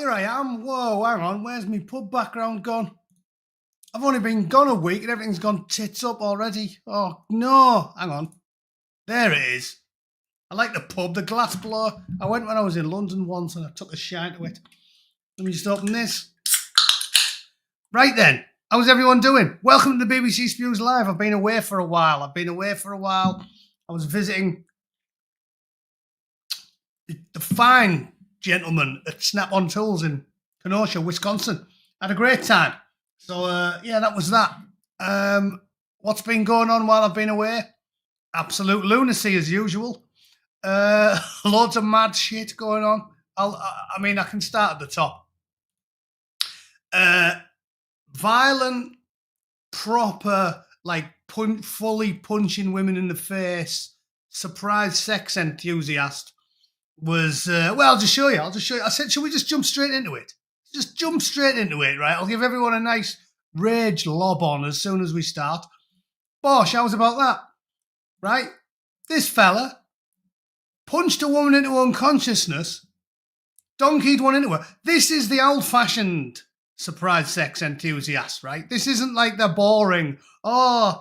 here I am. Whoa, hang on. Where's my pub background gone? I've only been gone a week and everything's gone tits up already. Oh, no. Hang on. There it is. I like the pub, the glass blower. I went when I was in London once and I took a shine to it. Let me just open this. Right then. How's everyone doing? Welcome to the BBC Spews Live. I've been away for a while. I was visiting the fine gentleman at Snap-on Tools in Kenosha, Wisconsin. Had a great time. So, that was that. What's been going on while I've been away? Absolute lunacy as usual. Loads of mad shit going on. I can start at the top. Violent, proper, fully punching women in the face, surprise sex enthusiast was, I'll just show you. I said, should we just jump straight into it? Just jump straight into it, right? I'll give everyone a nice rage lob on as soon as we start. Bosh, how's about that? Right? This fella punched a woman into unconsciousnness, donkeyed one into her. This is the old-fashioned surprise sex enthusiast, right? This isn't like the boring, I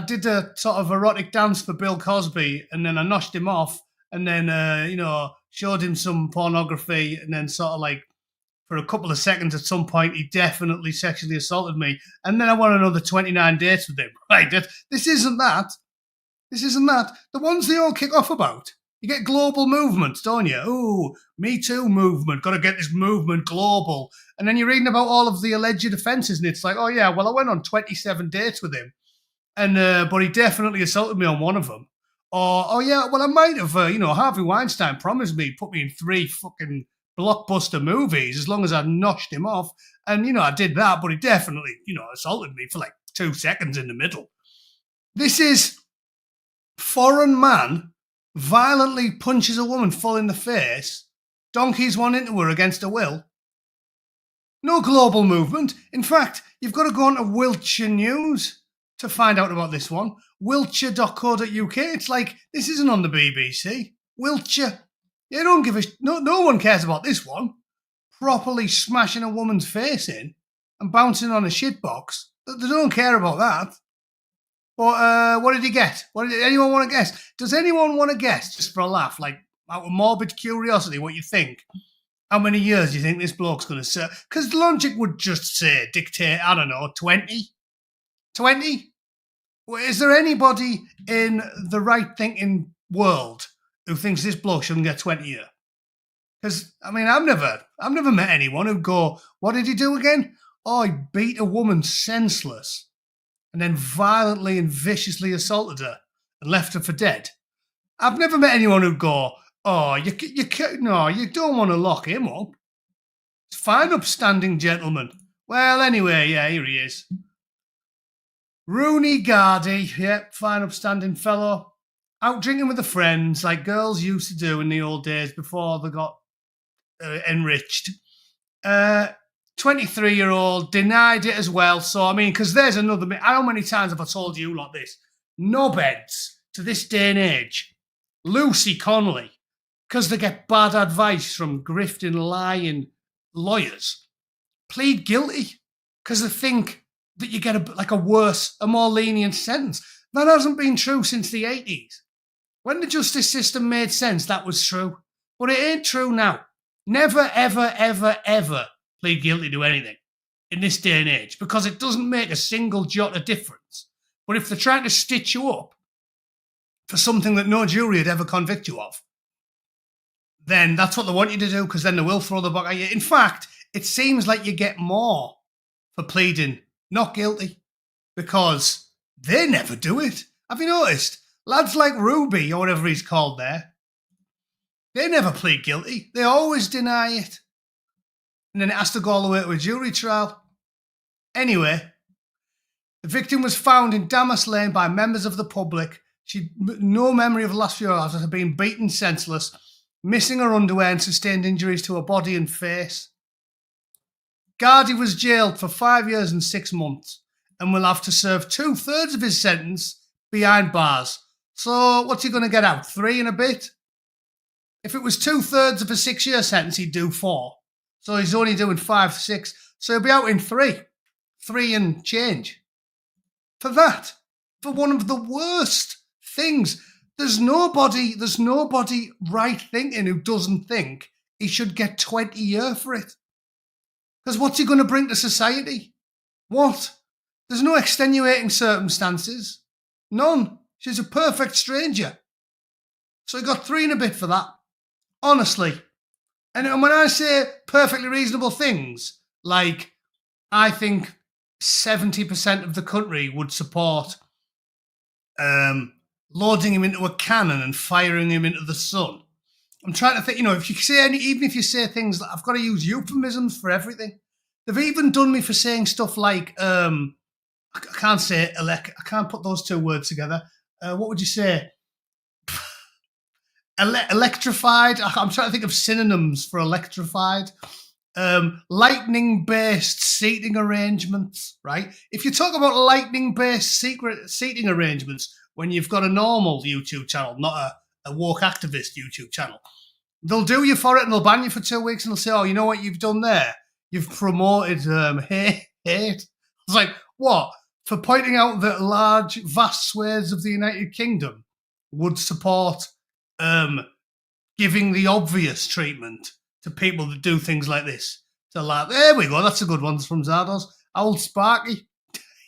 did a sort of erotic dance for Bill Cosby and then I noshed him off and then, showed him some pornography and then sort of for a couple of seconds at some point, he definitely sexually assaulted me. And then I went another 29 dates with him. Right? This isn't that. The ones they all kick off about. You get global movements, don't you? Ooh, Me Too movement. Got to get this movement global. And then you're reading about all of the alleged offences and it's like, oh yeah, well I went on 27 dates with him. And but he definitely assaulted me on one of them. Or, oh yeah, well I might have, Harvey Weinstein promised me, put me in 3 fucking blockbuster movies as long as I noshed him off. And, I did that, but he definitely, assaulted me for 2 seconds in the middle. This is foreign man violently punches a woman full in the face, donkeys one into her against her will. No global movement. In fact, you've got to go on to Wiltshire News to find out about this one. Wiltshire.co.uk. It's like, this isn't on the BBC. Wiltshire. You don't give a... No one cares about this one. Properly smashing a woman's face in and bouncing on a shitbox. They don't care about that. But what did he get? Anyone want to guess? Does anyone want to guess, just for a laugh, out of morbid curiosity, what you think? How many years do you think this bloke's going to serve? Because logic would just dictate, 20? 20? Is there anybody in the right thinking world who thinks this bloke shouldn't get 20 years? Because, I've never met anyone who'd go, what did he do again? Oh, he beat a woman senseless and then violently and viciously assaulted her and left her for dead. I've never met anyone who'd go, oh, you don't want to lock him up. It's fine, upstanding gentleman. Well, anyway, yeah, here he is. Rooney Gardy, fine, upstanding fellow. Out drinking with the friends like girls used to do in the old days before they got enriched. 23-year-old, denied it as well. So, because there's another... How many times have I told you like this? Knobheads to this day and age. Lucy Connolly, because they get bad advice from grifting, lying lawyers, plead guilty because they think that you get a more lenient sentence. That hasn't been true since the 80s. When the justice system made sense, that was true. But it ain't true now. Never, ever, ever, ever plead guilty to anything in this day and age because it doesn't make a single jot of difference. But if they're trying to stitch you up for something that no jury would ever convict you of, then that's what they want you to do because then they will throw the book at you. In fact, it seems like you get more for pleading not guilty because they never do it. Have you noticed? Lads like Ruby or whatever he's called there, they never plead guilty. They always deny it. And then it has to go all the way to a jury trial. Anyway, the victim was found in Damas Lane by members of the public. She had no memory of the last few hours after being beaten senseless, missing her underwear and sustained injuries to her body and face. Gardy was jailed for 5 years and 6 months and will have to serve 2/3 of his sentence behind bars. So what's he going to get out? 3 and a bit? If it was 2/3 of a 6-year sentence, he'd do 4. So he's only doing 5, 6. So he'll be out in 3 and change. For that, for one of the worst things. There's nobody right thinking who doesn't think he should get 20 years for it. Because what's he going to bring to society? What? There's no extenuating circumstances. None. She's a perfect stranger. So he got 3 and a bit for that. Honestly. And when I say perfectly reasonable things, like I think 70% of the country would support loading him into a cannon and firing him into the sun. I'm trying to think, if you say even if you say things like, I've got to use euphemisms for everything. They've even done me for saying stuff like, I can't say I can't put those 2 words together. What would you say? Electrified. I'm trying to think of synonyms for electrified. Lightning-based seating arrangements, right? If you talk about lightning-based seating arrangements when you've got a normal YouTube channel, not a woke activist YouTube channel, they'll do you for it and they'll ban you for 2 weeks and they'll say, oh, you know what you've done there? You've promoted hate. It's like, what? For pointing out that large, vast swathes of the United Kingdom would support giving the obvious treatment to people that do things like this. So like, there we go, that's a good one from Zardos. Old Sparky.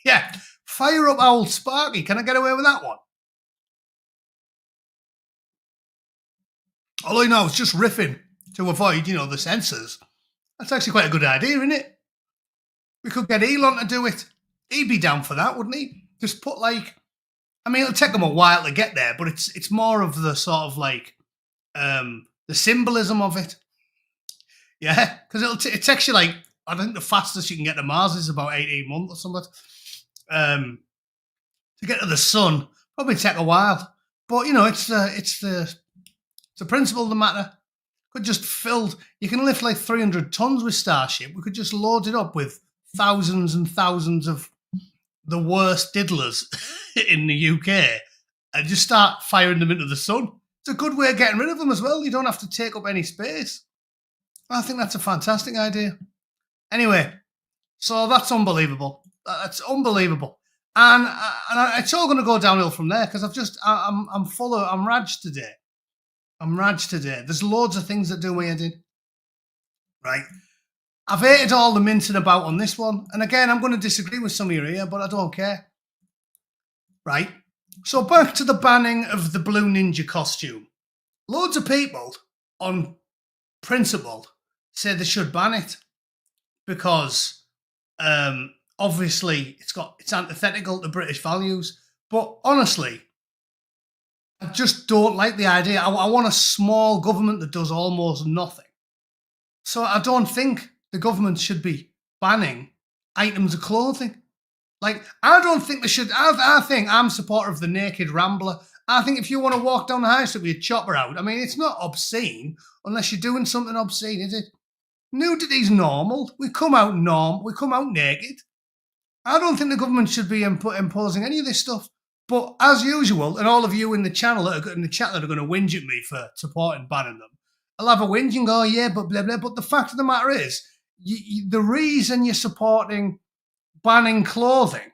Yeah, fire up Old Sparky. Can I get away with that one? All I know is just riffing to avoid, the censors. That's actually quite a good idea, isn't it? We could get Elon to do it. He'd be down for that, wouldn't he? Just put it'll take him a while to get there, but it's more of the sort of the symbolism of it. Yeah, because it takes you I think the fastest you can get to Mars is about 18 months or something. To get to the sun, probably take a while. But it's the principle of the matter. Could just you can lift 300 tons with Starship. We could just load it up with thousands and thousands of the worst diddlers in the UK and just start firing them into the sun. It's a good way of getting rid of them as well. You don't have to take up any space. I think that's a fantastic idea. Anyway, so that's unbelievable. That's unbelievable. And it's all going to go downhill from there because I'm raged today. I'm raged today. There's loads of things that do my head in. Right. I've hated all the mincing about on this one. And again, I'm going to disagree with some of you here, but I don't care. Right. So back to the banning of the blue ninja costume. Loads of people on principle say they should ban it because obviously it's antithetical to British values. But honestly, I just don't like the idea. I want a small government that does almost nothing. So I don't think the government should be banning items of clothing. I don't think they should. I think I'm a supporter of the naked rambler. I think if you want to walk down the high street with your chopper out, it's not obscene unless you're doing something obscene, is it? Nudity's normal. We come out naked. I don't think the government should be imposing any of this stuff. But as usual, and all of you in the channel in the chat that are going to whinge at me for supporting banning them, I'll have a whinge and go, yeah, but blah, blah. But the fact of the matter is, the reason you're supporting banning clothing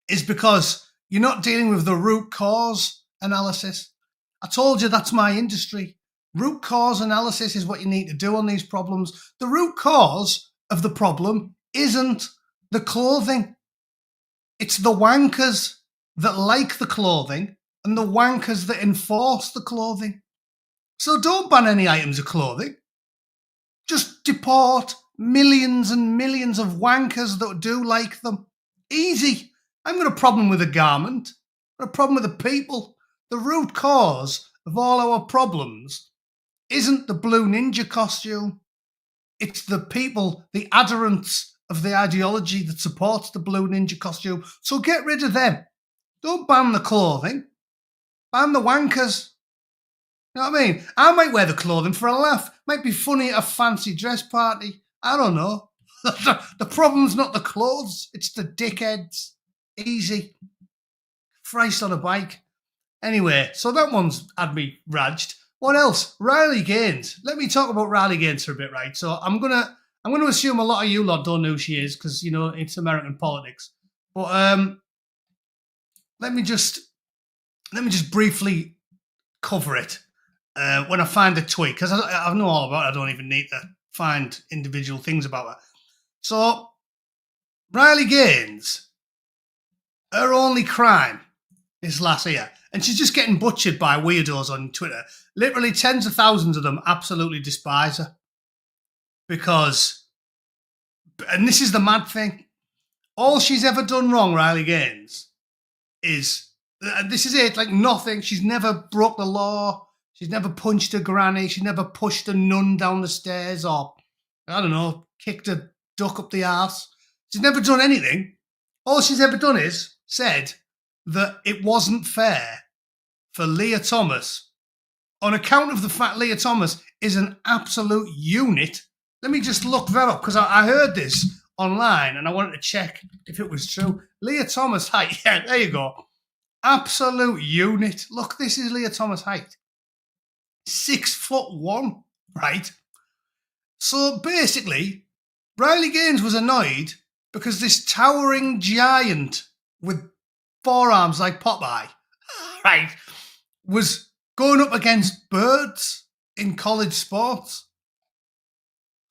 is because you're not dealing with the root cause analysis. I told you that's my industry. Root cause analysis is what you need to do on these problems. The root cause of the problem isn't the clothing. It's the wankers that like the clothing and the wankers that enforce the clothing. So don't ban any items of clothing. Just deport millions and millions of wankers that do like them. Easy. I've got a problem with a garment. I've got a problem with the people. The root cause of all our problems isn't the blue ninja costume. It's the people, the adherents of the ideology that supports the blue ninja costume. So get rid of them. Don't ban the clothing. Ban the wankers. You know what I mean? I might wear the clothing for a laugh. Might be funny at a fancy dress party. I don't know. The problem's not the clothes. It's the dickheads. Easy. Christ on a bike. Anyway, so that one's had me raged. What else? Riley Gaines. Let me talk about Riley Gaines for a bit, right? So I'm gonna assume a lot of you lot don't know who she is because it's American politics. But let me just briefly cover it when I find the tweet, because I know all about it. I don't even need to find individual things about her. So Riley Gaines, her only crime is last year, and she's just getting butchered by weirdos on Twitter. Literally tens of thousands of them absolutely despise her because, and this is the mad thing, all she's ever done wrong, Riley Gaines, is, this is it, like nothing. She's never broke the law. She's never punched a granny. She's never pushed a nun down the stairs or, I don't know, kicked a duck up the arse. She's never done anything. All she's ever done is said that it wasn't fair for Leah Thomas, on account of the fact Leah Thomas is an absolute unit. Let me just look that up, because I heard this online and I wanted to check if it was true. Leah Thomas height. Yeah, there you go. Absolute unit. Look, this is Leah Thomas height. 6'1", right? So basically, Riley Gaines was annoyed because this towering giant with forearms like Popeye, right, was going up against birds in college sports.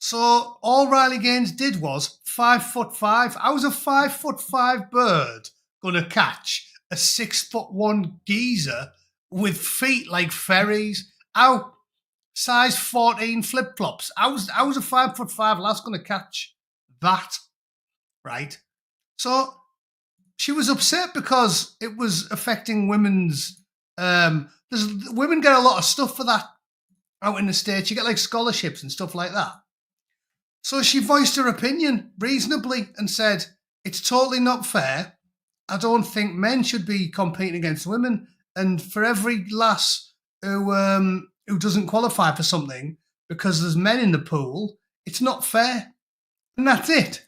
So all Riley Gaines did was 5'5". I was a 5'5" bird going to catch a 6'1" geezer with feet like ferries. Ow, size 14 flip flops. I was a 5'5" lass going to catch that, right? So she was upset because it was affecting women's. Women get a lot of stuff for that out in the States. You get like scholarships and stuff like that. So she voiced her opinion reasonably and said, it's totally not fair. I don't think men should be competing against women. And for every lass who doesn't qualify for something because there's men in the pool, it's not fair. And that's it.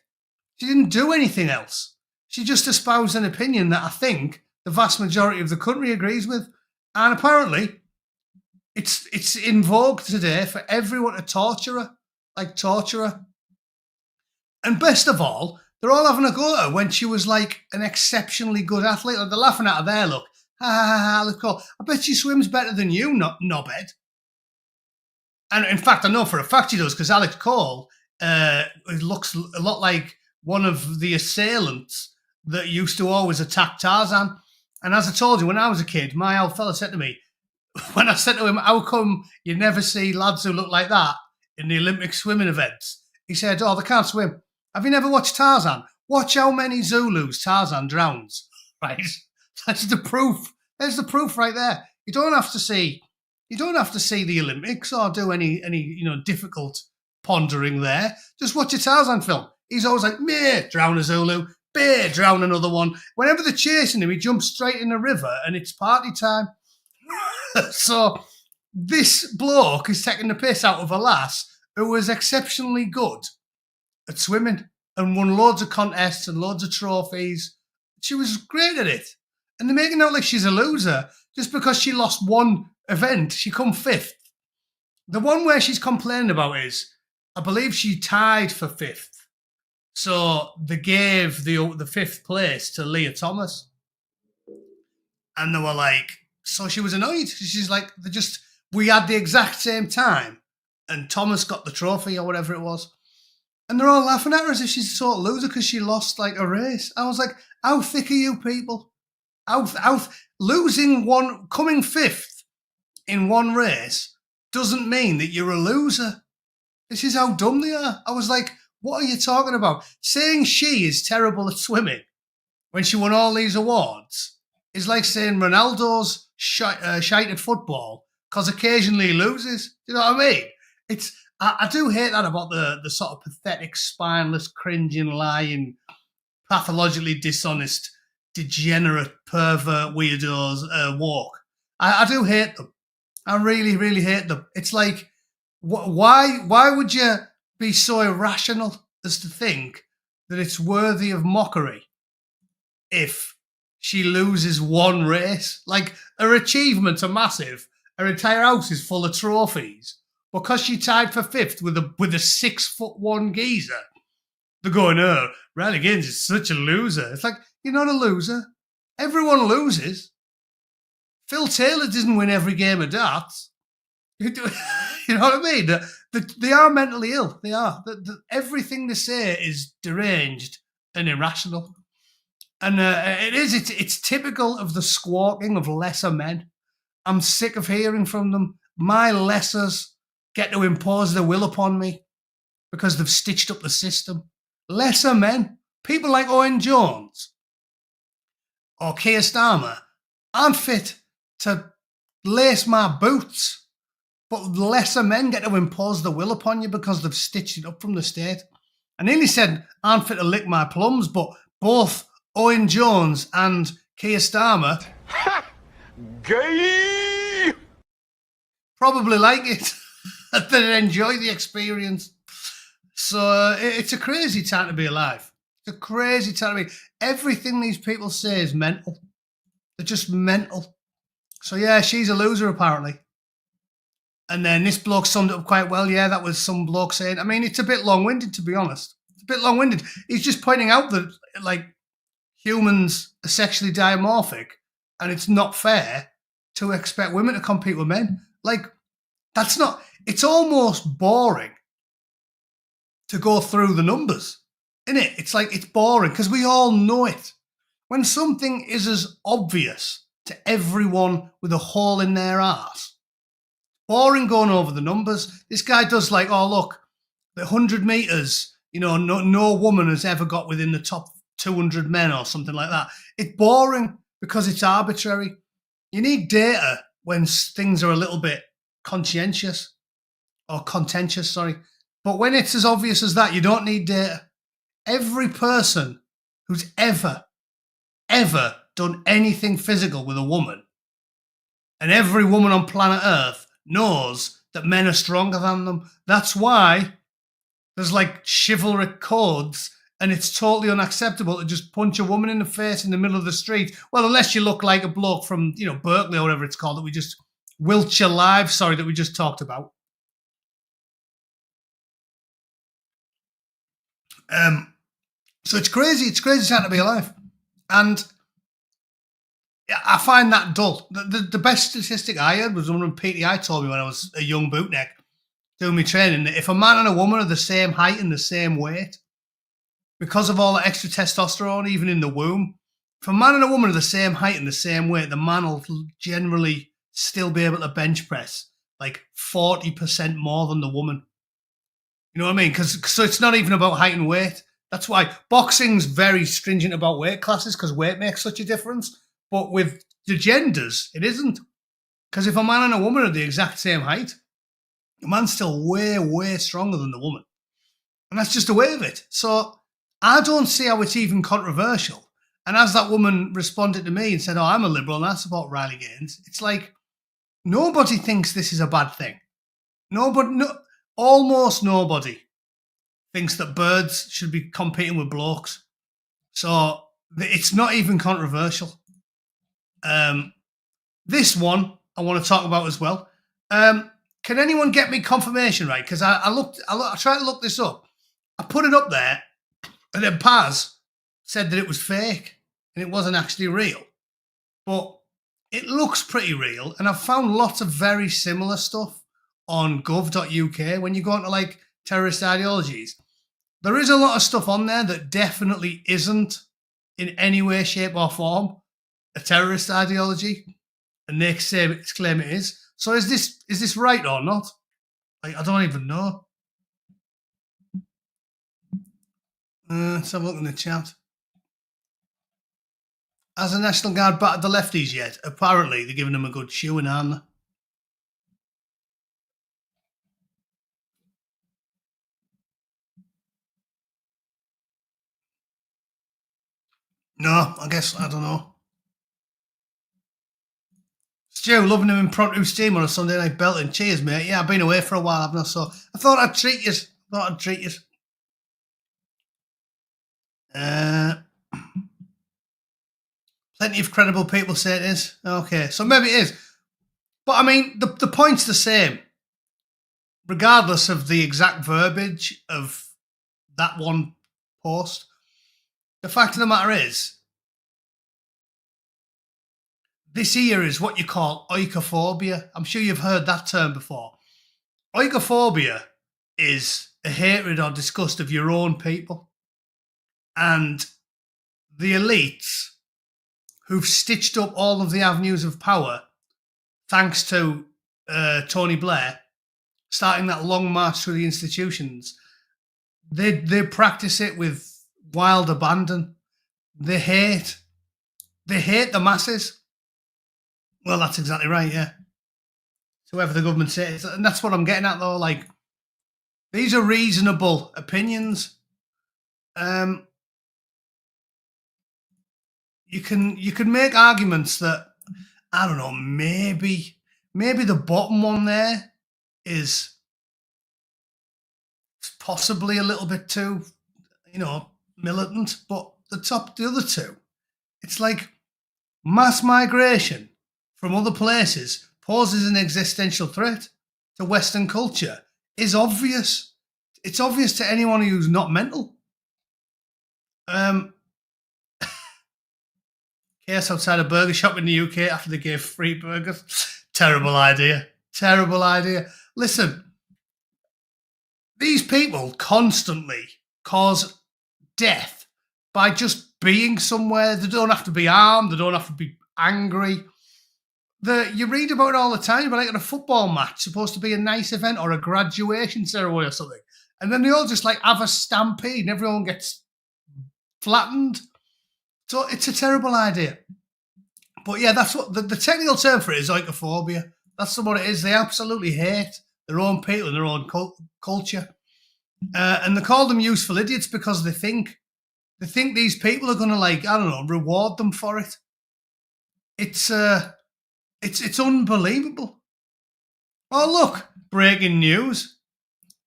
She didn't do anything else. She just espoused an opinion that I think the vast majority of the country agrees with. And apparently, it's in vogue today for everyone to torture her. And best of all, they're all having a go at her when she was like an exceptionally good athlete. Like they're laughing at her there, look. Ha ha ha, look cool. I bet she swims better than you, knobhead. And in fact, I know for a fact she does, because Alex Cole looks a lot like one of the assailants that used to always attack Tarzan. And as I told you, when I was a kid, my old fella said to me, when I said to him, how come you never see lads who look like that in the Olympic swimming events? He said, oh, they can't swim. Have you never watched Tarzan? Watch how many Zulus Tarzan drowns. Right? That's the proof. There's the proof right there. You don't have to see the Olympics or do any difficult pondering there. Just watch a Tarzan film. He's always like, meh, drown a Zulu, bear, drown another one. Whenever they're chasing him, he jumps straight in the river and it's party time. So this bloke is taking the piss out of a lass who was exceptionally good at swimming and won loads of contests and loads of trophies. She was great at it. And they're making out like she's a loser just because she lost one event. She come fifth. The one where she's complaining about is, I believe she tied for fifth. So they gave the fifth place to Leah Thomas. And they were like, so she was annoyed. She's like, we had the exact same time and Thomas got the trophy or whatever it was. And they're all laughing at her as if she's a total loser because she lost like a race. I was like, how thick are you people? Coming fifth in one race doesn't mean that you're a loser. This is how dumb they are. I was like, what are you talking about? Saying she is terrible at swimming when she won all these awards is like saying Ronaldo's shite at football because occasionally he loses. Do you know what I mean? I do hate that about the sort of pathetic, spineless, cringing, lying, pathologically dishonest, degenerate, pervert weirdos walk. I do hate them. I really, really hate them. It's like, why would you be so irrational as to think that it's worthy of mockery if she loses one race? Like, her achievements are massive, her entire house is full of trophies because she tied for fifth with a 6'1" geezer. They're going, oh, Riley Gaines is such a loser. It's like, you're not a loser. Everyone loses. Phil Taylor doesn't win every game of darts. You know what I mean? They are mentally ill. They are. Everything they say is deranged and irrational. And it's typical of the squawking of lesser men. I'm sick of hearing from them. My lessers get to impose their will upon me because they've stitched up the system. Lesser men, people like Owen Jones or Keir Starmer, aren't fit to lace my boots. But lesser men get to impose their will upon you because they've stitched it up from the state. I nearly said aren't fit to lick my plums, but both Owen Jones and Keir Starmer Gay! probably like it. They enjoy the experience. So it's a crazy time to be alive. It's a crazy time to be. Everything these people say is mental. They're just mental. So yeah, she's a loser apparently. And then this bloke summed it up quite well. Yeah, that was some bloke saying, I mean, it's a bit long-winded, to be honest. It's a bit long-winded. He's just pointing out that, like, humans are sexually dimorphic and it's not fair to expect women to compete with men. Like, that's not... It's almost boring to go through the numbers, isn't it? It's like, it's boring because we all know it. When something is as obvious to everyone with a hole in their arse, boring going over the numbers. This guy does like, oh, look, the 100 metres, you know, no woman has ever got within the top 200 men or something like that. It's boring because it's arbitrary. You need data when things are a little bit contentious. But when it's as obvious as that, you don't need data. Every person who's ever done anything physical with a woman, and every woman on planet Earth knows that men are stronger than them. That's why there's like chivalric codes, and it's totally unacceptable to just punch a woman in the face in the middle of the street. Well, unless you look like a bloke from, you know, Berkeley or whatever it's called, Wiltshire Live, that we just talked about. So it's crazy time to be alive. And I find that dull. The best statistic I heard was one of PTI told me when I was a young bootneck doing my training, that if a man and a woman are the same height and the same weight, because of all the extra testosterone, even in the womb, if a man and a woman are the same height and the same weight, the man will generally still be able to bench press like 40% more than the woman. You know what I mean? So it's not even about height and weight. That's why boxing's very stringent about weight classes, because weight makes such a difference. But with the genders, it isn't. Because if a man and a woman are the exact same height, the man's still way, way stronger than the woman. And that's just the way of it. So I don't see how it's even controversial. And as that woman responded to me and said, oh, I'm a liberal and I support Riley Gaines, it's like, nobody thinks this is a bad thing. Almost nobody thinks that birds should be competing with blokes. So it's not even controversial. This one I want to talk about as well. Can anyone get me confirmation, right? Because I tried to look this up. I put it up there, and then Paz said that it was fake and it wasn't actually real. But it looks pretty real, and I've found lots of very similar stuff on gov.uk. When you go into like terrorist ideologies, there is a lot of stuff on there that definitely isn't in any way, shape, or form a terrorist ideology, and they claim it is. So is this right or not? Like, I don't even know. Let's have a look in the chat. Has the National Guard battered the lefties yet? Apparently, they're giving them a good shoeing, aren't they? No, I guess, I don't know. Stu, loving him impromptu steam on a Sunday night belting. Cheers, mate. Yeah, I've been away for a while, haven't I? So I thought I'd treat you. Plenty of credible people say it is. Okay, so maybe it is. But I mean, the point's the same, regardless of the exact verbiage of that one post. The fact of the matter is, this here is what you call oikophobia. I'm sure you've heard that term before. Oikophobia is a hatred or disgust of your own people. And the elites who've stitched up all of the avenues of power, thanks to Tony Blair, starting that long march through the institutions, they practice it with wild abandon. They hate the masses. Well, that's exactly right, yeah. So whoever the government says, and that's what I'm getting at, though. Like, these are reasonable opinions. You can make arguments that, I don't know, maybe the bottom one there is possibly a little bit too, militant, but the other two, it's like mass migration from other places poses an existential threat to Western culture is obvious. It's obvious to anyone who's not mental. Chaos outside a burger shop in the UK after they gave free burgers. Terrible idea. Terrible idea. Listen, these people constantly cause death by just being somewhere. They don't have to be armed. They don't have to be angry. You read about it all the time. But like at a football match, supposed to be a nice event or a graduation ceremony or something. And then they all just like have a stampede and everyone gets flattened. So it's a terrible idea. But yeah, that's what the technical term for it is, oikophobia. That's what it is. They absolutely hate their own people and their own culture. And they call them useful idiots because they think these people are going to, like, I don't know, reward them for it. It's unbelievable. Oh, look, breaking news.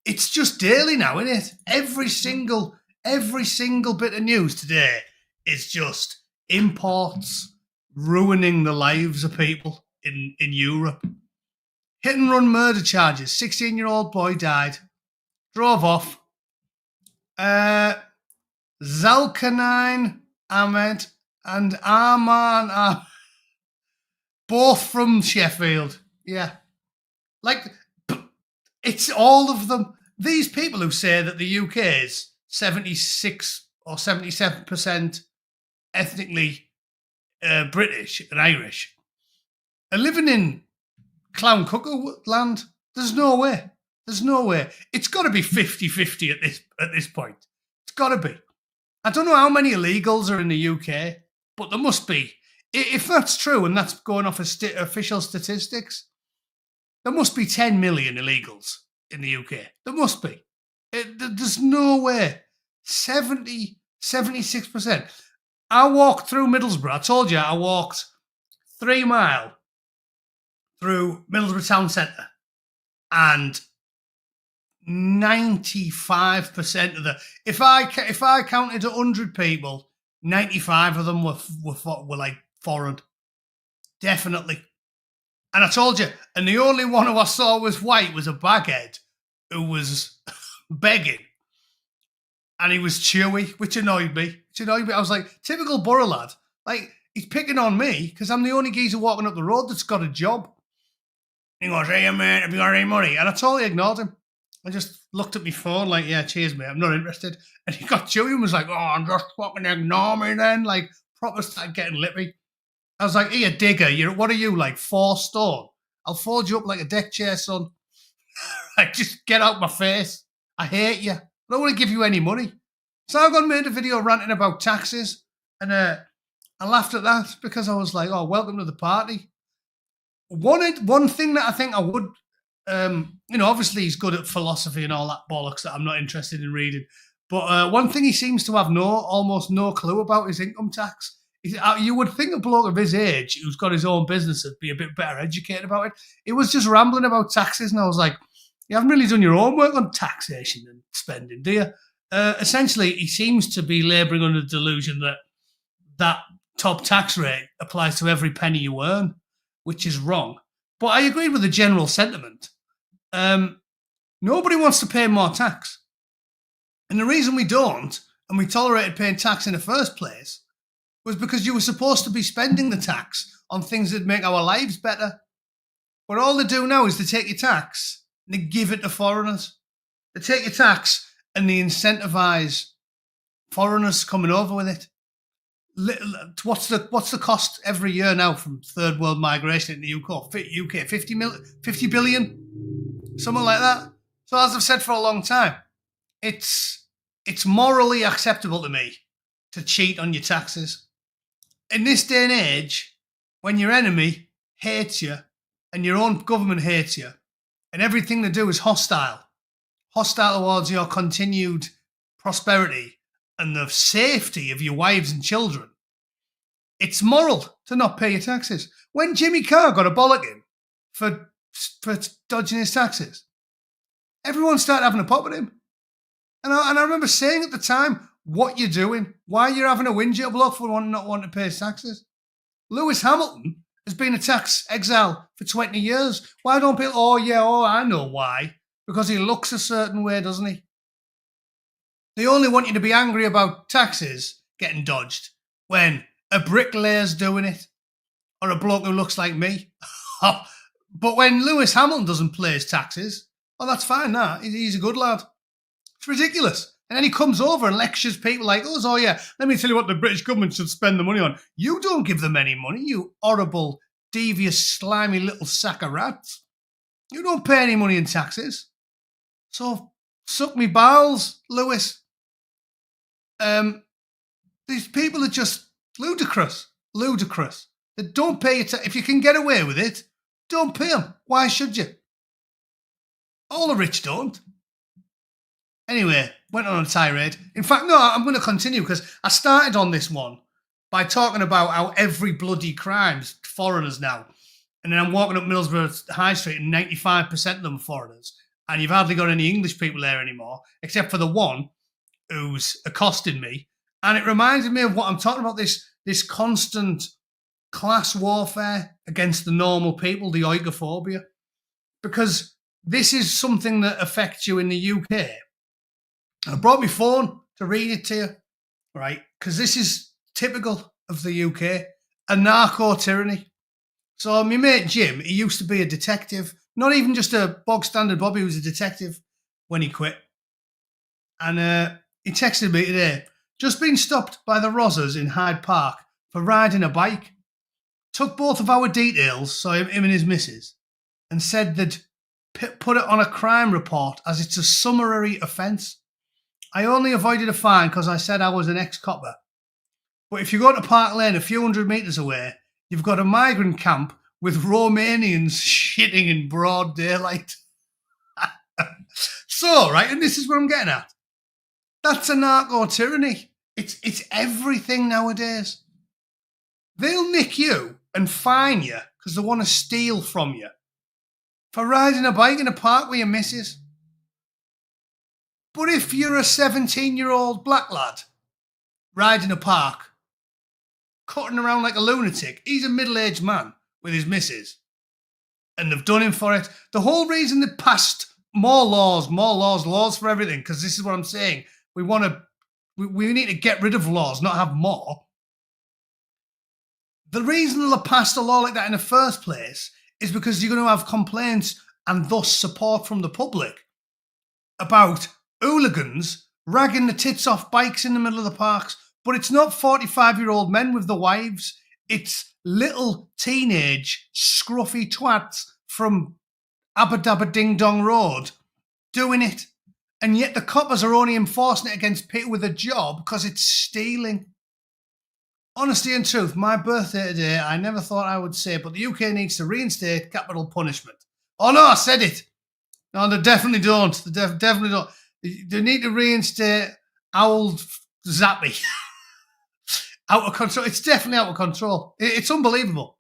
It's just daily now, isn't it? Every single bit of news today is just imports ruining the lives of people in Europe. Hit and run murder charges. 16-year-old boy died. Drove off. Zalkanine Ahmed and Arman both from Sheffield. Yeah. Like, it's all of them. These people who say that the UK is 76 or 77% ethnically British and Irish are living in clown cuckoo land. There's no way. It's got to be 50-50 at this point. It's got to be. I don't know how many illegals are in the UK, but there must be. If that's true, and that's going off official statistics, there must be 10 million illegals in the UK. There must be. There's no way. 76%. I walked through Middlesbrough. I told you I walked 3 miles through Middlesbrough town centre, and 95% of the if I counted 100 people, 95 of them were like foreign, definitely. And I told you, and the only one who I saw was white was a baghead who was begging, and he was chewy, which annoyed me. I was like, typical borough lad. Like, he's picking on me because I'm the only geezer walking up the road that's got a job. He goes, "Hey, man, have you got any money?" And I totally ignored him. I just looked at my phone like, "Yeah, cheers, mate, I'm not interested." And he got chewy and was like, "Oh, just fucking ignore me then." Like, proper started getting lippy. I was like, "Here, digger, what are you, like 4 stone? I'll fold you up like a deck chair, son." Like, just get out my face. I hate you. I don't want to give you any money. So I got made a video ranting about taxes, and I laughed at that because I was like, "Oh, welcome to the party." One thing that I think I would, obviously he's good at philosophy and all that bollocks that I'm not interested in reading. But one thing he seems to have almost no clue about is income tax. You would think a bloke of his age who's got his own business would be a bit better educated about it. It was just rambling about taxes, and I was like, "You haven't really done your homework on taxation and spending, do you?" Essentially, he seems to be labouring under the delusion that top tax rate applies to every penny you earn, which is wrong. But I agree with the general sentiment. Nobody wants to pay more tax. And the reason we don't, and we tolerated paying tax in the first place, was because you were supposed to be spending the tax on things that make our lives better. But all they do now is they take your tax and they give it to foreigners. They take your tax and they incentivise foreigners coming over with it. What's the cost every year now from third world migration in the UK? 50 billion, something like that. So as I've said for a long time, it's morally acceptable to me to cheat on your taxes. In this day and age, when your enemy hates you and your own government hates you, and everything they do is hostile towards your continued prosperity and the safety of your wives and children, it's moral to not pay your taxes. When Jimmy Carr got a bollocking for dodging his taxes, everyone started having a pop at him. And I remember saying at the time, what you're doing, why you're having a whinge at a bloke for not wanting to pay his taxes. Lewis Hamilton has been a tax exile for 20 years. Why don't people, I know why. Because he looks a certain way, doesn't he? They only want you to be angry about taxes getting dodged when a bricklayer's doing it or a bloke who looks like me. But when Lewis Hamilton doesn't pay his taxes, that's fine, he's a good lad. It's ridiculous. And then he comes over and lectures people like us. Oh, yeah, let me tell you what the British government should spend the money on. You don't give them any money, you horrible, devious, slimy little sack of rats. You don't pay any money in taxes. So, suck me bowels, Lewis. These people are just ludicrous. They don't pay your if you can get away with it, don't pay them. Why should you? All the rich don't. Anyway, went on a tirade. In fact, no, I'm going to continue because I started on this one by talking about how every bloody crime's foreigners now. And then I'm walking up Middlesbrough High Street and 95% of them are foreigners. And you've hardly got any English people there anymore, except for the one who's accosted me. And it reminded me of what I'm talking about, this constant class warfare against the normal people, the oikophobia. Because this is something that affects you in the UK. I brought my phone to read it to you, right? Because this is typical of the UK, a narco-tyranny. So my mate Jim, he used to be a detective, not even just a bog standard Bobby, he was a detective when he quit. And he texted me today, just been stopped by the Rozzers in Hyde Park for riding a bike. Took both of our details, so him and his missus, and said they'd put it on a crime report as it's a summary offence. I only avoided a fine because I said I was an ex-copper. But if you go to Park Lane a few hundred metres away, you've got a migrant camp with Romanians shitting in broad daylight. So, right, and this is what I'm getting at. That's a narco-tyranny. It's everything nowadays. They'll nick you and fine you because they want to steal from you for riding a bike in a park with your missus. But if you're a 17-year-old black lad riding a park, cutting around like a lunatic, he's a middle-aged man with his missus, and they've done him for it. The whole reason they passed more laws for everything, because this is what I'm saying. We need to get rid of laws, not have more. The reason they passed a law like that in the first place is because you're going to have complaints and thus support from the public about hooligans ragging the tits off bikes in the middle of the parks. But it's not 45-year-old men with the wives. It's little teenage scruffy twats from Abba Dabba Ding Dong Road doing it. And yet the coppers are only enforcing it against people with a job because it's stealing. Honesty and truth, my birthday today, I never thought I would say, but the UK needs to reinstate capital punishment. Oh no, I said it. No, they definitely don't. They definitely don't. They need to reinstate old Zappy. Out of control. It's definitely out of control. It's unbelievable.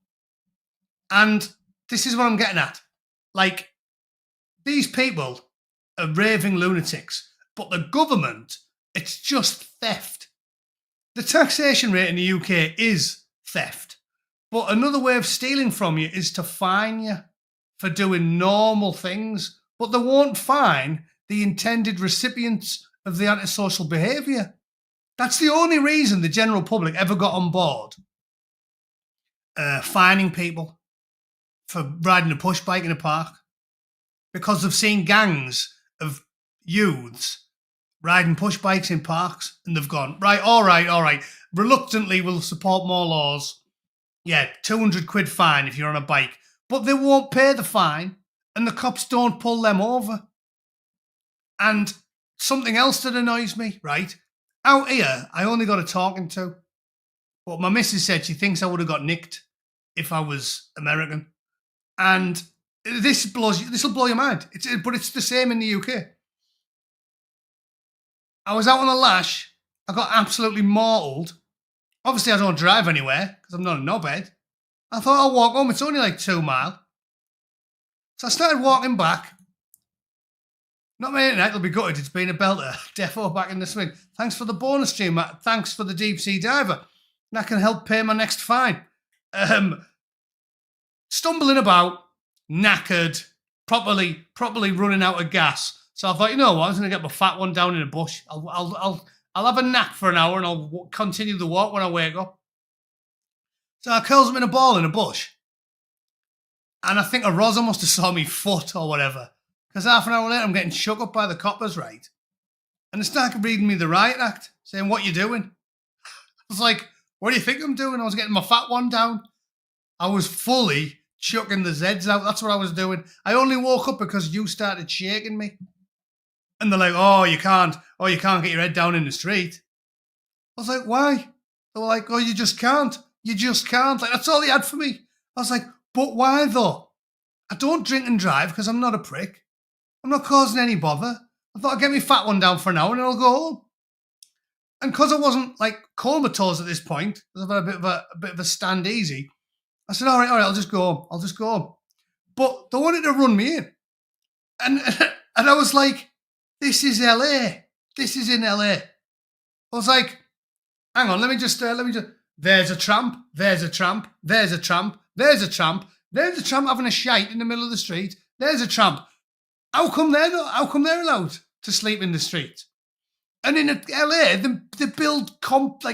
And this is what I'm getting at. Like, these people are raving lunatics, but the government, it's just theft. The taxation rate in the UK is theft. But another way of stealing from you is to fine you. for doing normal things, but they won't fine the intended recipients of the antisocial behaviour. That's the only reason the general public ever got on board fining people for riding a push bike in a park, because they've seen gangs of youths riding push bikes in parks, and they've gone, right, all right. Reluctantly, we'll support more laws. Yeah, 200 quid fine if you're on a bike. But they won't pay the fine, and the cops don't pull them over. And something else that annoys me, right? Out here, I only got a talking to. But my missus said she thinks I would have got nicked if I was American. And this will blow your mind. But it's the same in the UK. I was out on a lash. I got absolutely mortaled. Obviously, I don't drive anywhere because I'm not a knobhead. I thought I'll walk home. It's only like 2 miles. So I started walking back. Not many night, they'll be gutted. It's been a belter. Defo back in the swing. Thanks for the bonus stream, Matt. Thanks for the deep sea diver. That can help pay my next fine. Stumbling about, knackered, properly running out of gas. So I thought, you know what? I'm going to get my fat one down in a bush. I'll have a nap for an hour and I'll continue the walk when I wake up. So I curls up in a ball in a bush. And I think a Rosa must have saw me foot or whatever. Because half an hour later, I'm getting shook up by the coppers, right? And they started reading me the riot act, saying, what you doing? I was like, what do you think I'm doing? I was getting my fat one down. I was fully chucking the Zeds out. That's what I was doing. I only woke up because you started shaking me. And they're like, oh, you can't get your head down in the street. I was like, why? They were like, oh, you just can't. You just can't. Like, that's all they had for me. I was like, but why though? I don't drink and drive because I'm not a prick. I'm not causing any bother. I thought I'd get my fat one down for an hour and I'll go home. And because I wasn't like comatose at this point, because I've had a bit of a stand easy, I said, all right, I'll just go home. But they wanted to run me in. And I was like, this is LA. This is in LA. I was like, hang on, let me just, there's a tramp, there's a tramp, there's a tramp, there's a tramp, there's a tramp having a shite in the middle of the street, there's a tramp. How come they're allowed to sleep in the street? And in LA, they build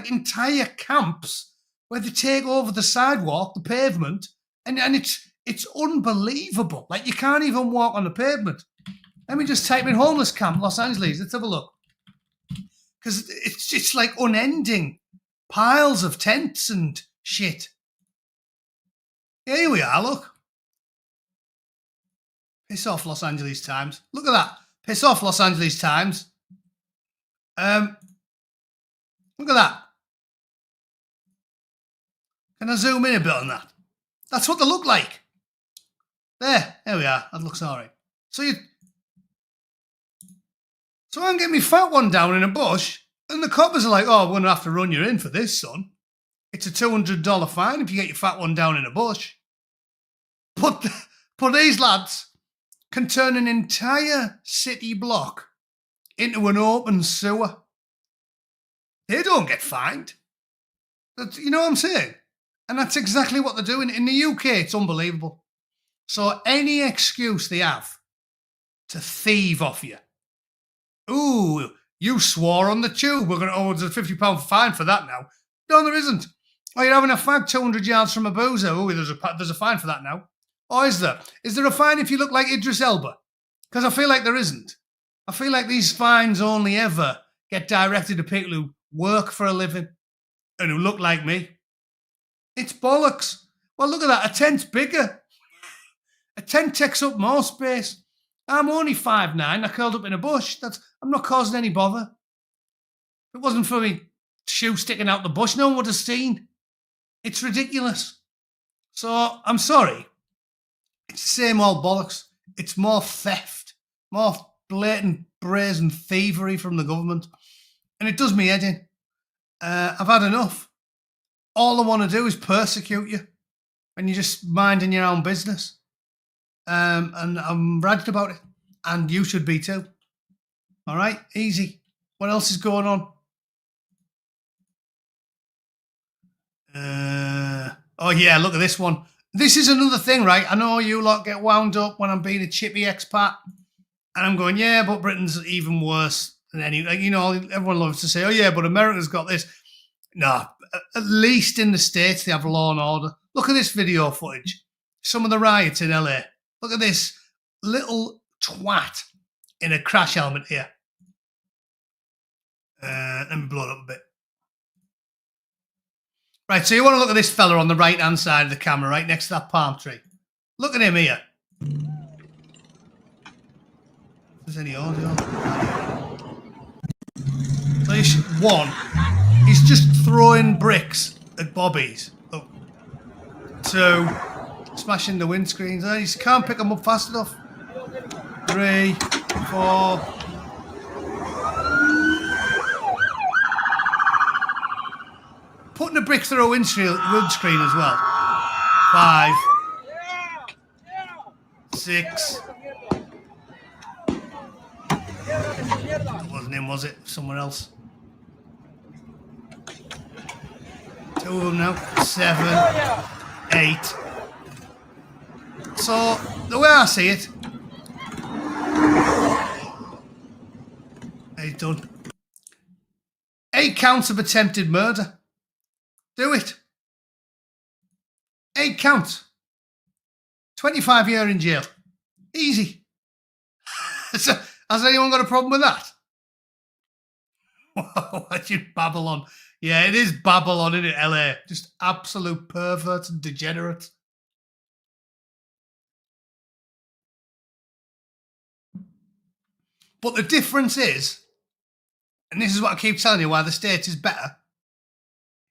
entire camps where they take over the sidewalk, the pavement, and it's unbelievable. Like, you can't even walk on the pavement. Let me just type in homeless camp, Los Angeles. Let's have a look. Because it's like unending piles of tents and shit. Here we are, look. Piss off, Los Angeles Times. Look at that. Piss off, Los Angeles Times. Look at that. Can I zoom in a bit on that? That's what they look like. There we are. That looks all right. So I'm getting my fat one down in a bush, and the coppers are like, oh, we're going to have to run you in for this, son. It's a $200 fine if you get your fat one down in a bush. But these lads can turn an entire city block into an open sewer. They don't get fined. You know what I'm saying? And that's exactly what they're doing. In the UK, it's unbelievable. So any excuse they have to thieve off you. Ooh, you swore on the tube. We're going to owe us a £50 fine for that now. No, there isn't. Oh, you're having a fag 200 yards from a boozer. Oh, there's a fine for that now. Or is there? Is there a fine if you look like Idris Elba? Because I feel like there isn't. I feel like these fines only ever get directed to people who work for a living and who look like me. It's bollocks. Well, look at that. A tent's bigger. A tent takes up more space. I'm only 5'9". I curled up in a bush. I'm not causing any bother. If it wasn't for me shoe sticking out the bush, no one would have seen. It's ridiculous. So I'm sorry. It's the same old bollocks. It's more theft, more blatant, brazen thievery from the government. And it does me head in. I've had enough. All I want to do is persecute you when you're just minding your own business. And I'm ragged about it. And you should be too. All right? Easy. What else is going on? Oh, yeah, look at this one. this is another thing, right? I know you lot get wound up when I'm being a chippy expat, and I'm going, yeah, but Britain's even worse than any. Like, you know, everyone loves to say, oh yeah, but America's got this. No, at least in the States they have law and order. Look at this video footage. Some of the riots in LA. Look at this little twat in a crash helmet here. Let me blow it up a bit. Right, so you want to look at this fella on the right-hand side of the camera, right next to that palm tree. Look at him here. If there's any audio. So one, he's just throwing bricks at bobbies. Oh. Two, smashing the windscreens. Oh, you can't pick them up fast enough. 3, 4. Putting a brick through a windscreen as well. 5, 6. That wasn't him, was it? Somewhere else. 2 of them now. 7, 8. So, the way I see it, he's done. 8 counts of attempted murder. Do it. 8 counts. 25 years in jail. Easy. So, has anyone got a problem with that? What you Babylon? Yeah, it is Babylon, isn't it, LA? Just absolute perverts and degenerates. But the difference is, and this is what I keep telling you why the States is better,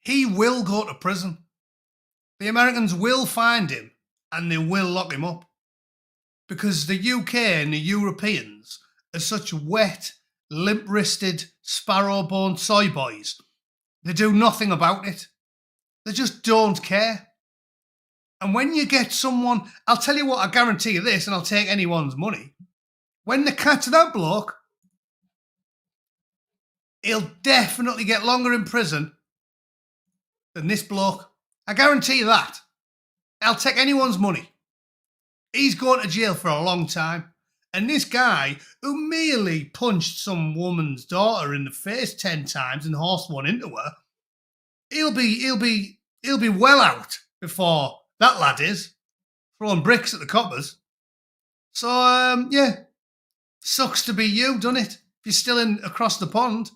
he will go to prison. The Americans will find him and they will lock him up. Because the UK and the Europeans are such wet, limp-wristed, sparrow-boned soy boys. They do nothing about it. They just don't care. And when you get someone, I'll tell you what, I guarantee you this, and I'll take anyone's money. When they catch that bloke, he'll definitely get longer in prison than this bloke. I guarantee you that. I'll take anyone's money. He's going to jail for a long time. And this guy, who merely punched some woman's daughter in the face 10 times and horsed one into her, he'll be well out before that lad is, throwing bricks at the coppers. So yeah, sucks to be you, doesn't it? If you're still in across the pond.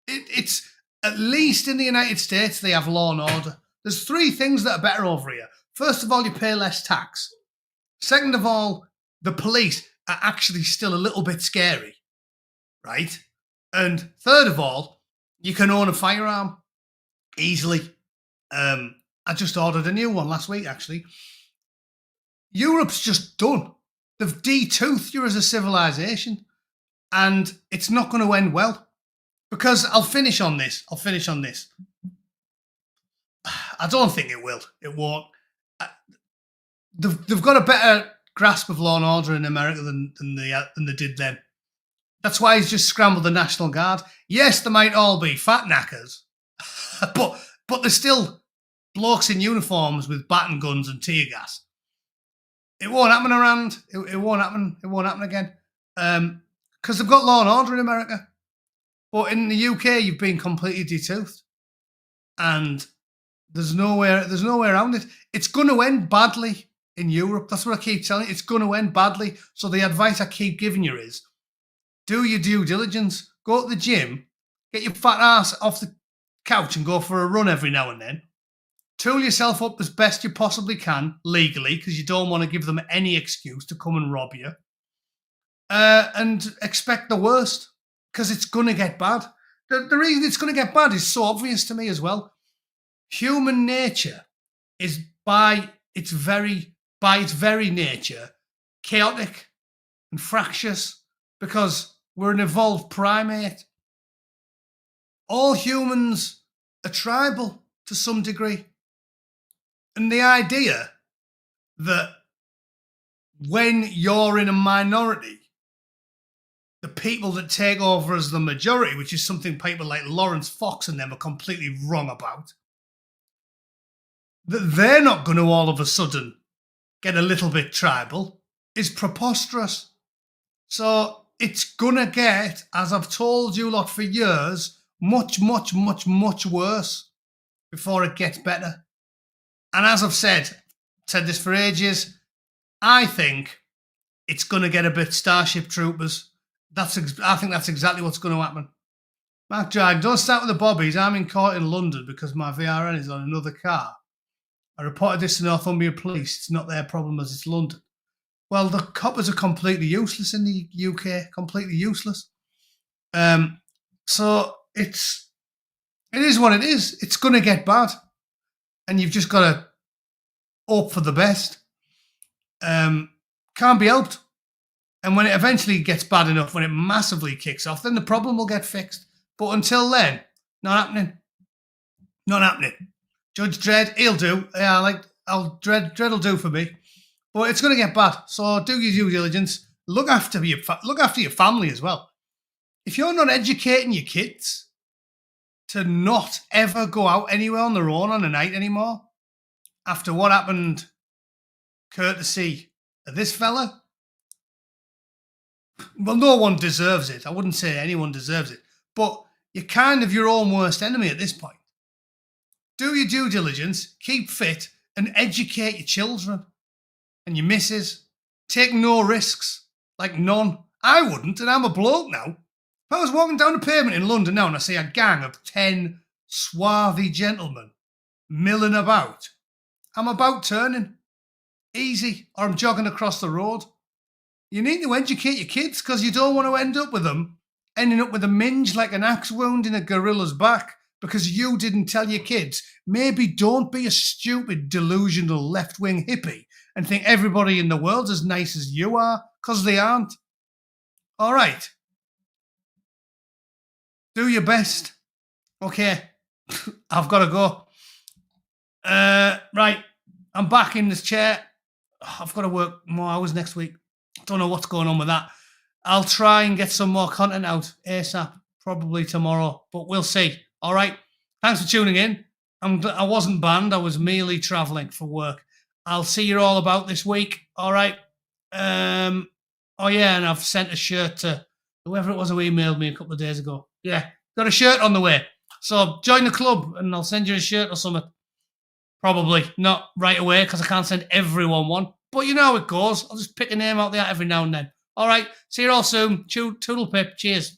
It's at least in the United States they have law and order. There's 3 things that are better over here. First of all, you pay less tax. Second of all, the police are actually still a little bit scary, right? And third of all, you can own a firearm easily. I just ordered a new one last week, actually. Europe's just done. They've de-toothed you as a civilization, and it's not going to end well. Because I'll finish on this. I don't think it will. It won't. They've got a better grasp of law and order in America than they did then. That's why he's just scrambled the National Guard. Yes, they might all be fat knackers, but they're still blokes in uniforms with baton guns and tear gas. It won't happen around. It won't happen. It won't happen again. Because they've got law and order in America. But in the UK, you've been completely de-toothed. And there's no way around it. It's going to end badly in Europe. That's what I keep telling you. It's going to end badly. So the advice I keep giving you is, do your due diligence. Go to the gym. Get your fat ass off the couch and go for a run every now and then. Tool yourself up as best you possibly can, legally, because you don't want to give them any excuse to come and rob you. And expect the worst. Because it's going to get bad. The reason it's going to get bad is so obvious to me as well. Human nature is by its very nature chaotic and fractious because we're an evolved primate. All humans are tribal to some degree. And the idea that when you're in a minority, the people that take over as the majority, which is something people like Lawrence Fox and them are completely wrong about, that they're not going to all of a sudden get a little bit tribal is preposterous. So it's going to get, as I've told you lot for years, much, much, much, much worse before it gets better. And as I've said this for ages, I think it's going to get a bit Starship Troopers. I think that's exactly what's going to happen. Mark Dryden, don't start with the bobbies. I'm in court in London because my VRN is on another car. I reported this to Northumbria Police. It's not their problem as it's London. Well, the coppers are completely useless in the UK. Completely useless. So it is what it is. It's going to get bad. And you've just got to hope for the best. Can't be helped. And when it eventually gets bad enough, when it massively kicks off, then the problem will get fixed. But until then, not happening. Not happening. Judge Dredd, he'll do. Yeah, Dredd will do for me. But it's going to get bad. So do your due diligence. Look after your family as well. If you're not educating your kids to not ever go out anywhere on their own on a night anymore, after what happened, courtesy of this fella, well, no one deserves it. I wouldn't say anyone deserves it. But you're kind of your own worst enemy at this point. Do your due diligence, keep fit, and educate your children and your missus. Take no risks, like none. I wouldn't, and I'm a bloke now. If I was walking down the pavement in London now and I see a gang of 10 swarthy gentlemen milling about, I'm about turning. Easy, or I'm jogging across the road. You need to educate your kids because you don't want to end up with them ending up with a minge like an axe wound in a gorilla's back because you didn't tell your kids. Maybe don't be a stupid, delusional left-wing hippie and think everybody in the world's as nice as you are, because they aren't. All right. Do your best. Okay. I've got to go. Right. I'm back in this chair. I've got to work more hours next week. Don't know what's going on with that. I'll try and get some more content out ASAP, probably tomorrow, but we'll see. All right. Thanks for tuning in. I wasn't banned. I was merely traveling for work. I'll see you all about this week. All right. Oh, yeah, and I've sent a shirt to whoever it was who emailed me a couple of days ago. Yeah, got a shirt on the way. So join the club and I'll send you a shirt or something. Probably not right away because I can't send everyone one. But you know how it goes. I'll just pick a name out there every now and then. All right. See you all soon. Toodle pip. Cheers.